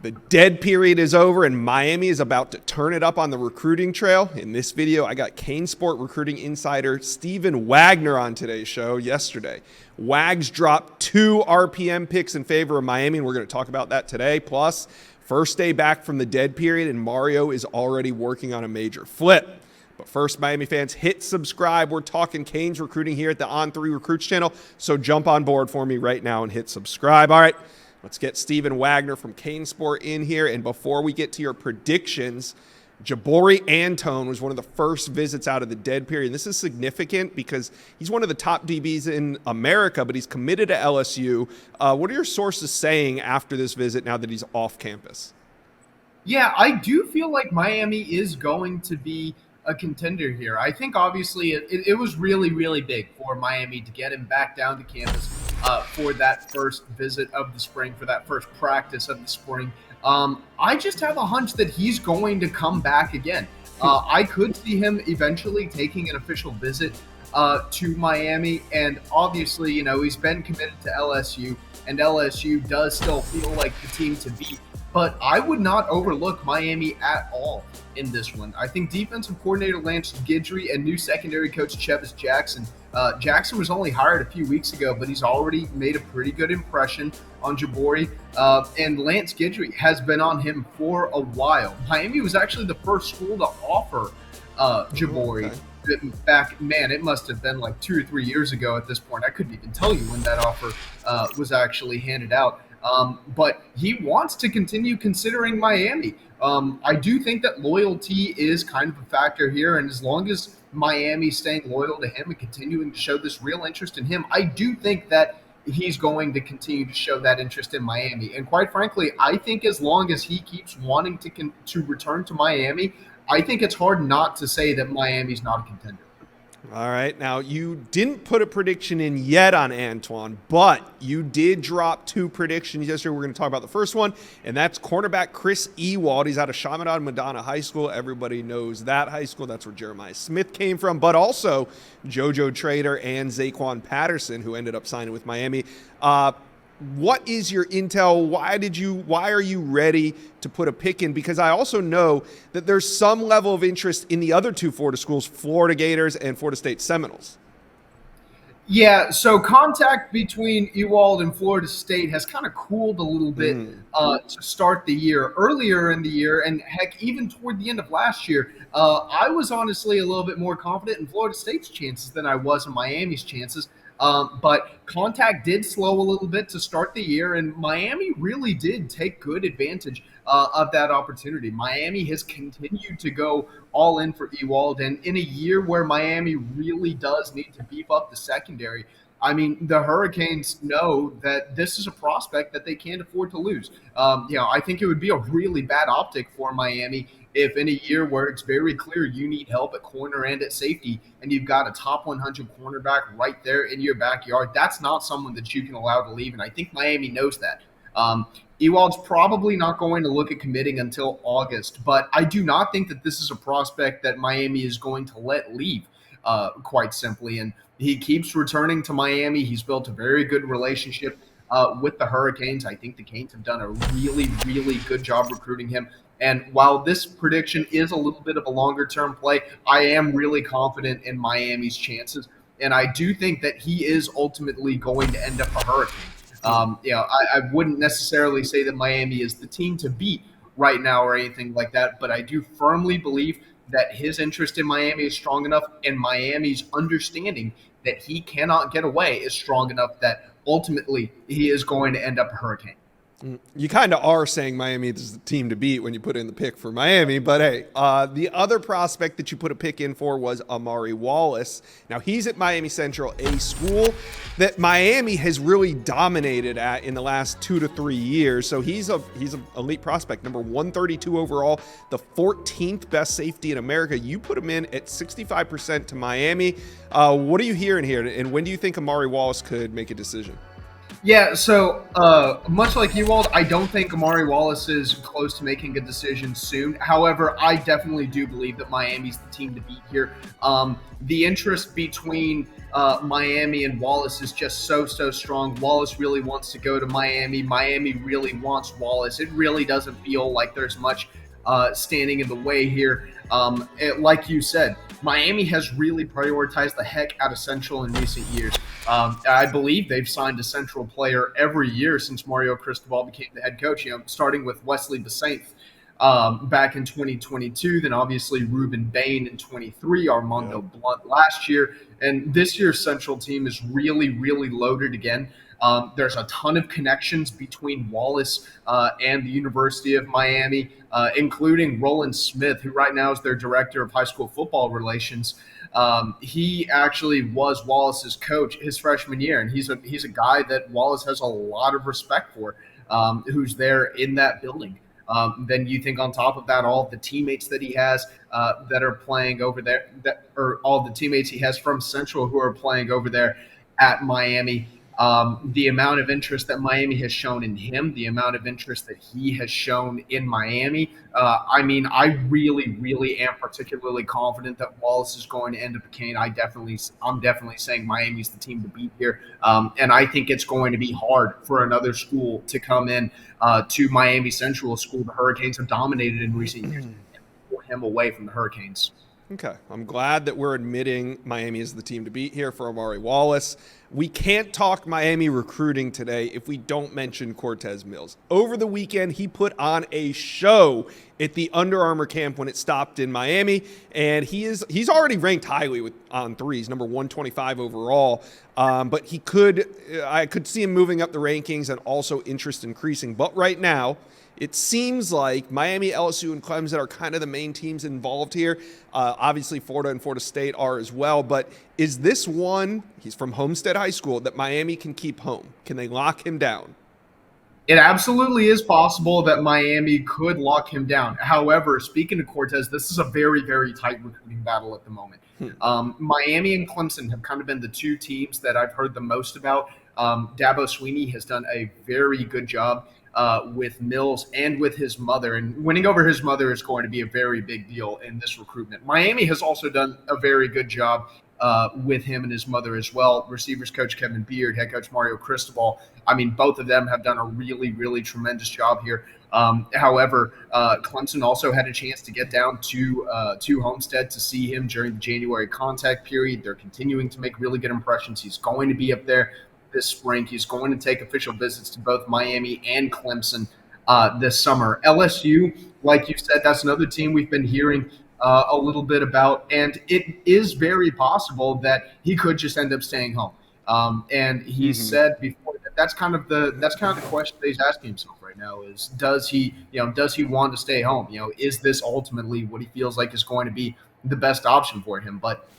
The dead period is over and Miami is about to turn it up on the recruiting trail. In this video, I got Canesport Recruiting Insider Stephen Wagner on today's show yesterday. Wags dropped 2 RPM picks in favor of Miami, and we're going to talk about that today. Plus, first day back from the dead period, and Mario is already working on a major flip. But first, Miami fans, hit subscribe. We're talking Canes recruiting here at the On3 Recruits channel, so jump on board for me right now and hit subscribe. All right. Let's get Stephen Wagner from Canesport in here. And before we get to your predictions, Jabari Antone was one of the first visits out of the dead period. This is significant because he's one of the top DBs in America, but he's committed to LSU. What are your sources saying after this visit now that he's off campus? Yeah, I do feel like Miami is going to be a contender here. I think obviously it was really, really big for Miami to get him back down to campus for that first visit of the spring, for that first practice of the spring. I just have a hunch that he's going to come back again. I could see him eventually taking an official visit to Miami, and obviously, you know, he's been committed to LSU, and LSU does still feel like the team to beat. But I would not overlook Miami at all in this one. I think defensive coordinator Lance Guidry and new secondary coach Chevis Jackson. Jackson was only hired a few weeks ago, but he's already made a pretty good impression on Jabari. And Lance Guidry has been on him for a while. Miami was actually the first school to offer Jabari. Okay. Back, man, it must have been like 2 or 3 years ago at this point. I couldn't even tell you when that offer was actually handed out. But he wants to continue considering Miami. I do think that loyalty is kind of a factor here, and as long as Miami's staying loyal to him and continuing to show this real interest in him, I do think that he's going to continue to show that interest in Miami. And quite frankly, I think as long as he keeps wanting to return to Miami, I think it's hard not to say that Miami's not a contender. All right. Now, you didn't put a prediction in yet on Antoine, but you did drop 2 predictions yesterday. We're going to talk about the first one, and that's cornerback Chris Ewald. He's out of Chaminade Madonna High School. Everybody knows that high school. That's where Jeremiah Smith came from, but also JoJo Trader and Zaquan Patterson, who ended up signing with Miami. What is your intel? Why are you ready to put a pick in? Because I also know that there's some level of interest in the other 2 Florida schools, Florida Gators and Florida State Seminoles. Yeah, so contact between Ewald and Florida State has kind of cooled a little bit to start the year. Earlier in the year, and heck, even toward the end of last year, I was honestly a little bit more confident in Florida State's chances than I was in Miami's chances. But contact did slow a little bit to start the year, and Miami really did take good advantage of that opportunity. Miami has continued to go all in for Ewald, and in a year where Miami really does need to beef up the secondary, I mean, the Hurricanes know that this is a prospect that they can't afford to lose. I think it would be a really bad optic for Miami if in a year where it's very clear you need help at corner and at safety, and you've got a top 100 cornerback right there in your backyard, that's not someone that you can allow to leave, and I think Miami knows that. Ewald's probably not going to look at committing until August, but I do not think that this is a prospect that Miami is going to let leave, quite simply, and he keeps returning to Miami. He's built a very good relationship with the Hurricanes. I think the Canes have done a really, really good job recruiting him. And while this prediction is a little bit of a longer-term play, I am really confident in Miami's chances. And I do think that he is ultimately going to end up a Hurricane. I wouldn't necessarily say that Miami is the team to beat right now or anything like that, but I do firmly believe that his interest in Miami is strong enough, and Miami's understanding that he cannot get away is strong enough that ultimately he is going to end up a Hurricane. You kind of are saying Miami is the team to beat when you put in the pick for Miami, but hey, the other prospect that you put a pick in for was Amari Wallace. Now, he's at Miami Central, a school that Miami has really dominated at in the last 2 to 3 years. So he's an elite prospect, number 132 overall, the 14th best safety in America. You put him in at 65% to Miami. What are you hearing here, and when do you think Amari Wallace could make a decision? Yeah, so much like Ewald, I don't think Amari Wallace is close to making a decision soon. However, I definitely do believe that Miami's the team to beat here. The interest between Miami and Wallace is just so strong. Wallace really wants to go to Miami. Miami really wants Wallace. It really doesn't feel like there's much standing in the way here. Like you said, Miami has really prioritized the heck out of Central in recent years. I believe they've signed a Central player every year since Mario Cristobal became the head coach, starting with Wesley Besaint back in 2022, then obviously Ruben Bain in 23, Armando Blunt last year. And this year's Central team is really loaded again. There's a ton of connections between Wallace and the University of Miami, including Roland Smith, who right now is their director of high school football relations. He actually was Wallace's coach his freshman year, and he's a guy that Wallace has a lot of respect for, who's there in that building. Then you think on top of that, all the teammates that he has that are playing over there, or all the teammates he has from Central who are playing over there at Miami. The amount of interest that Miami has shown in him, the amount of interest that he has shown in Miami. I mean, I really am particularly confident that Wallace is going to end up a Cane. I'm definitely saying Miami's the team to beat here. And I think it's going to be hard for another school to come in to Miami Central, a school the Hurricanes have dominated in recent years, and pull him away from the Hurricanes. Okay, I'm glad that we're admitting Miami is the team to beat here for Amari Wallace. We can't talk Miami recruiting today if we don't mention Cortez Mills. Over the weekend, he put on a show at the Under Armour camp when it stopped in Miami, and he's already ranked highly on threes, number 125 overall. But I could see him moving up the rankings and also interest increasing. But right now, it seems like Miami, LSU, and Clemson are kind of the main teams involved here. Obviously, Florida and Florida State are as well. But is this one, he's from Homestead High School, that Miami can keep home? Can they lock him down? It absolutely is possible that Miami could lock him down. However, speaking of Cortez, this is a very tight recruiting battle at the moment. Miami and Clemson have kind of been the two teams that I've heard the most about. Dabo Swinney has done a very good job with Mills and with his mother, and winning over his mother is going to be a very big deal in this recruitment. Miami has also done a very good job with him and his mother as well. Receivers coach Kevin Beard, head coach Mario Cristobal. I mean, both of them have done a really tremendous job here. However, Clemson also had a chance to get down to Homestead to see him during the January contact period. They're continuing to make really good impressions. He's going to be up there this spring. He's going to take official visits to both Miami and Clemson this summer. LSU, like you said, that's another team we've been hearing a little bit about, and it is very possible that he could just end up staying home. And he said before that that's kind of the question that he's asking himself right now is, does he want to stay home? Is this ultimately what he feels like is going to be the best option for him? But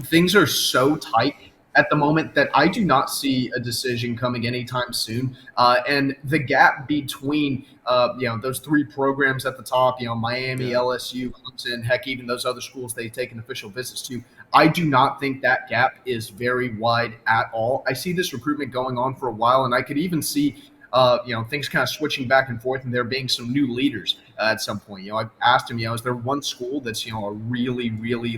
things are so tight at the moment that I do not see a decision coming anytime soon. And the gap between those three programs at the top, Miami, LSU, Clemson, heck, even those other schools they've taken official visits to, I do not think that gap is very wide at all. I see this recruitment going on for a while, and I could even see things kind of switching back and forth, and there being some new leaders at some point. I asked him, is there one school that's, a really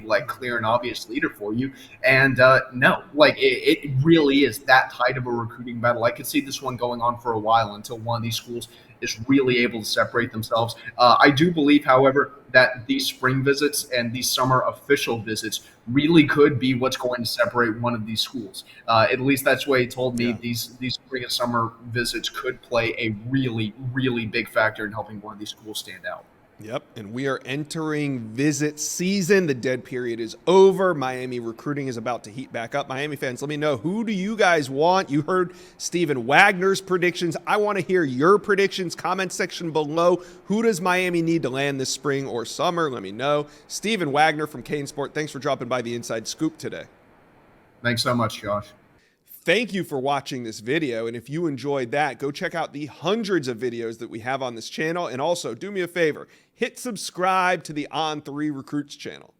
like clear and obvious leader for you? And no, like it really is that tight of a recruiting battle. I could see this one going on for a while until one of these schools is really able to separate themselves. I do believe, however, that these spring visits and these summer official visits really could be what's going to separate one of these schools. At least that's what he told me. These spring and summer visits could play a really big factor in helping one of these schools stand out. Yep, and we are entering visit season. The dead period is over. Miami recruiting is about to heat back up. Miami fans, let me know, who do you guys want? You heard Stephen Wagner's predictions. I want to hear your predictions. Comment section below. Who does Miami need to land this spring or summer? Let me know. Stephen Wagner from Canesport, thanks for dropping by the Inside Scoop today. Thanks so much, Josh. Thank you for watching this video, and if you enjoyed that, go check out the hundreds of videos that we have on this channel, and also do me a favor, hit subscribe to the On3 Recruits channel.